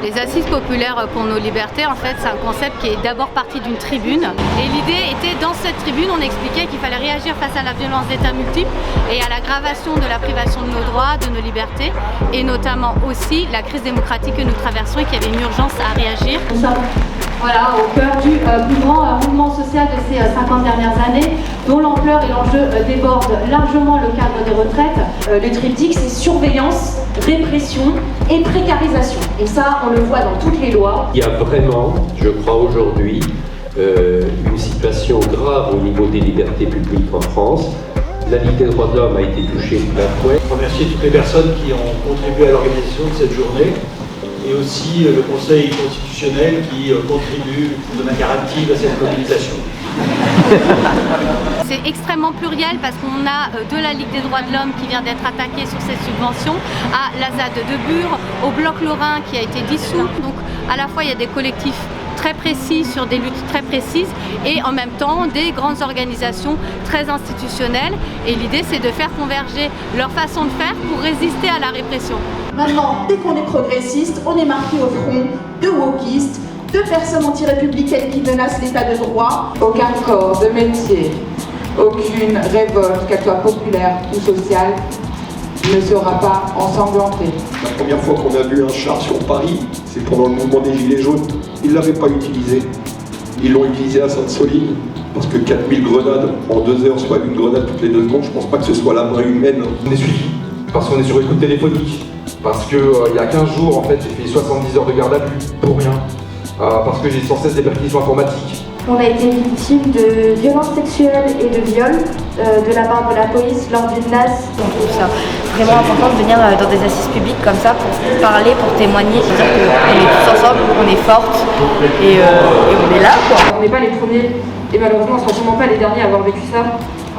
Les assises populaires pour nos libertés, en fait, c'est un concept qui est d'abord parti d'une tribune. Et l'idée était, dans cette tribune, on expliquait qu'il fallait réagir face à la violence d'État multiples et à l'aggravation de la privation de nos droits, de nos libertés, et notamment aussi la crise démocratique que nous traversons et qu'il y avait une urgence à réagir. Nous sommes au cœur du plus grand mouvement social de ces 50 dernières années, dont l'ampleur et l'enjeu débordent largement le cadre des retraites. Le triptyque, c'est surveillance, répression et précarisation. Et ça, on le voit dans toutes les lois. Il y a vraiment, je crois aujourd'hui, une situation grave au niveau des libertés publiques en France. La Ligue des droits de l'homme a été touchée de plein fouet. Je remercie toutes les personnes qui ont contribué à l'organisation de cette journée et aussi le Conseil constitutionnel qui contribue de manière active à cette mobilisation. C'est extrêmement pluriel parce qu'on a de la Ligue des droits de l'homme qui vient d'être attaquée sur cette subvention, à la ZAD de Bure, au Bloc Lorrain qui a été dissous. Donc à la fois il y a des collectifs très précis sur des luttes très précises et en même temps des grandes organisations très institutionnelles. Et l'idée c'est de faire converger leur façon de faire pour résister à la répression. Maintenant, dès qu'on est progressiste, on est marqué au front de wokistes, de personnes anti-républicaines qui menacent l'état de droit. Aucun corps de métier, aucune révolte, qu'elle soit populaire ou sociale, ne sera pas ensanglantée. La première fois qu'on a vu un char sur Paris, c'est pendant le mouvement des Gilets jaunes. Ils ne l'avaient pas utilisé. Ils l'ont utilisé à Sainte-Soline, parce que 4000 grenades en 2 heures, soit une grenade toutes les 2 secondes, je ne pense pas que ce soit la main humaine. On est suivi, parce qu'on est sur écoute téléphonique, parce qu'il y a 15 jours, en fait, j'ai fait 70 heures de garde à vue, pour rien, parce que j'ai sans cesse des perquisitions informatiques. On a été victime de violences sexuelles et de viols de la part de la police lors d'une NAS. On trouve ça vraiment important de venir dans des assises publiques comme ça pour parler, pour témoigner, pour dire qu'on est tous ensemble, on est fortes et on est là, quoi. On n'est pas les premiers et malheureusement on ne sera sûrement pas les derniers à avoir vécu ça.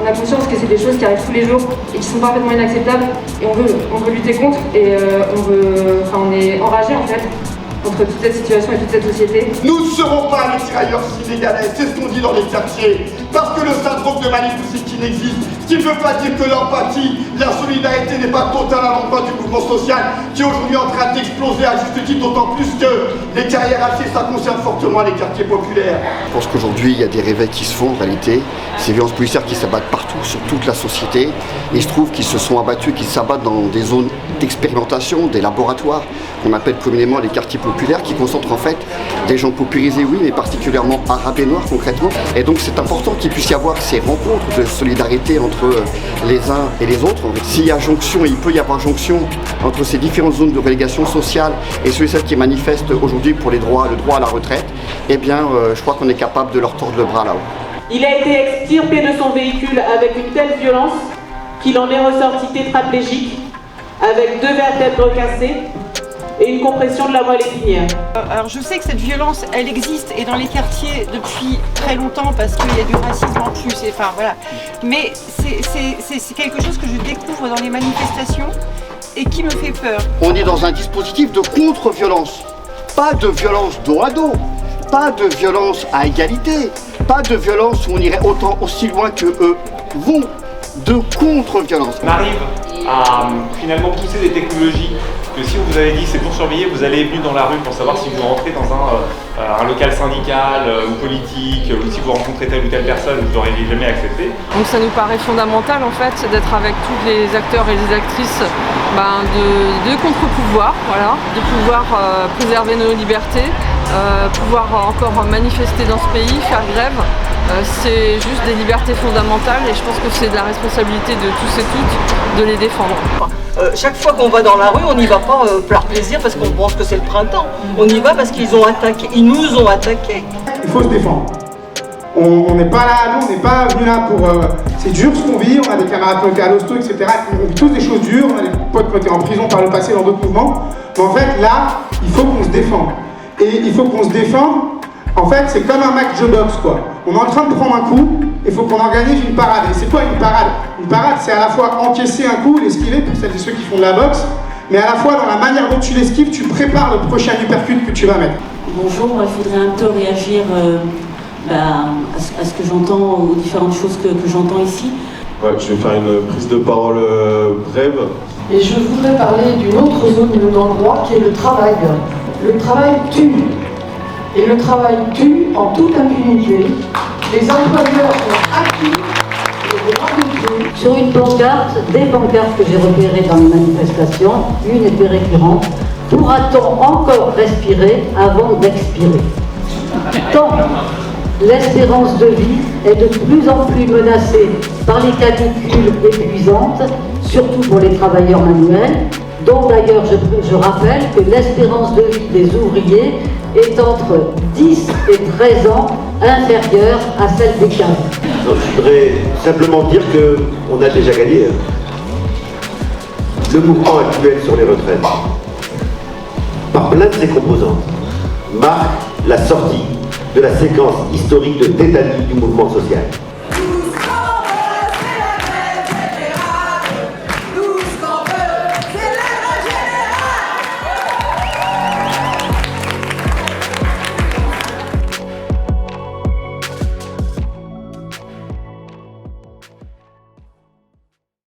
On a conscience que c'est des choses qui arrivent tous les jours et qui sont parfaitement inacceptables et on veut lutter contre et on est enragé en fait contre toute cette situation et toute cette société. Nous ne serons pas les tirailleurs sénégalais, c'est ce qu'on dit dans les quartiers. Parce que le syndrome de Manif-Koussi existe, ce qui ne veut pas dire que l'empathie, la solidarité n'est pas totale à l'endroit du mouvement social qui est aujourd'hui en train d'exploser à juste titre, d'autant plus que les carrières hachées, ça concerne fortement les quartiers populaires. Je pense qu'aujourd'hui, il y a des réveils qui se font en réalité. Ces violences policières qui s'abattent partout, sur toute la société. Et je trouve qu'ils se sont abattus, qu'ils s'abattent dans des zones d'expérimentation, des laboratoires, qu'on appelle communément les quartiers populaires, qui concentrent en fait des gens paupérisés, oui, mais particulièrement arabes et noirs concrètement. Et donc c'est important qu'il puisse y avoir ces rencontres de solidarité entre les uns et les autres. S'il y a jonction, il peut y avoir jonction entre ces différentes zones de relégation sociale et ceux et celles qui manifestent aujourd'hui pour le droit à la retraite, eh bien je crois qu'on est capable de leur tordre le bras là-haut. Il a été extirpé de son véhicule avec une telle violence qu'il en est ressorti tétraplégique, avec 2 vertèbres cassées et une compression de la moelle épinière. Alors je sais que cette violence, elle existe et dans les quartiers depuis très longtemps parce qu'il y a du racisme en plus, enfin voilà. Mais c'est quelque chose que je découvre dans les manifestations et qui me fait peur. On est dans un dispositif de contre-violence, pas de violence dos à dos, pas de violence à égalité, pas de violence où on irait autant aussi loin que eux vont, de contre-violence. On arrive à finalement pousser des technologies que si on vous avait dit c'est pour surveiller, vous allez venir dans la rue pour savoir si vous rentrez dans un local syndical ou politique, ou si vous rencontrez telle ou telle personne, vous n'auriez jamais accepté. Donc ça nous paraît fondamental en fait d'être avec tous les acteurs et les actrices de contre-pouvoir, voilà, de pouvoir préserver nos libertés, pouvoir encore manifester dans ce pays, faire grève. C'est juste des libertés fondamentales et je pense que c'est de la responsabilité de tous et toutes de les défendre. Chaque fois qu'on va dans la rue, on n'y va pas par plaisir parce qu'on pense que c'est le printemps. On y va parce qu'ils nous ont attaqués. Il faut se défendre. On n'est pas là, nous, on n'est pas venus là pour... c'est dur ce qu'on vit, on a des camarades qui ont été à l'hosto, etc. On vit tous des choses dures, on a des potes qui ont été en prison par le passé dans d'autres mouvements. Mais en fait, là, il faut qu'on se défende. Et il faut qu'on se défende. En fait, c'est comme un match de boxe, quoi. On est en train de prendre un coup, il faut qu'on organise une parade. Et c'est quoi une parade? Une parade, c'est à la fois encaisser un coup, l'esquiver, pour celles et ceux qui font de la boxe, mais à la fois, dans la manière dont tu l'esquives, tu prépares le prochain uppercut que tu vas mettre. Bonjour, moi, je voudrais un peu réagir à ce que j'entends, aux différentes choses que j'entends ici. Ouais, je vais faire une prise de parole brève. Et je voudrais parler d'une autre zone dans le droit qui est le travail. Le travail tue. Et le travail tue en toute impunité. Les employeurs ont acquis le droit de tuer. Sur une pancarte, des pancartes que j'ai repérées dans les manifestations, une était récurrente. Pourra-t-on encore respirer avant d'expirer? Tant l'espérance de vie est de plus en plus menacée par les canicules épuisantes, surtout pour les travailleurs manuels, dont d'ailleurs je rappelle que l'espérance de vie des ouvriers est entre 10 et 13 ans inférieure à celle des cadres. Je voudrais simplement dire qu'on a déjà gagné. Le mouvement actuel sur les retraites, par plein de ses composantes, marque la sortie de la séquence historique de tétanie du mouvement social.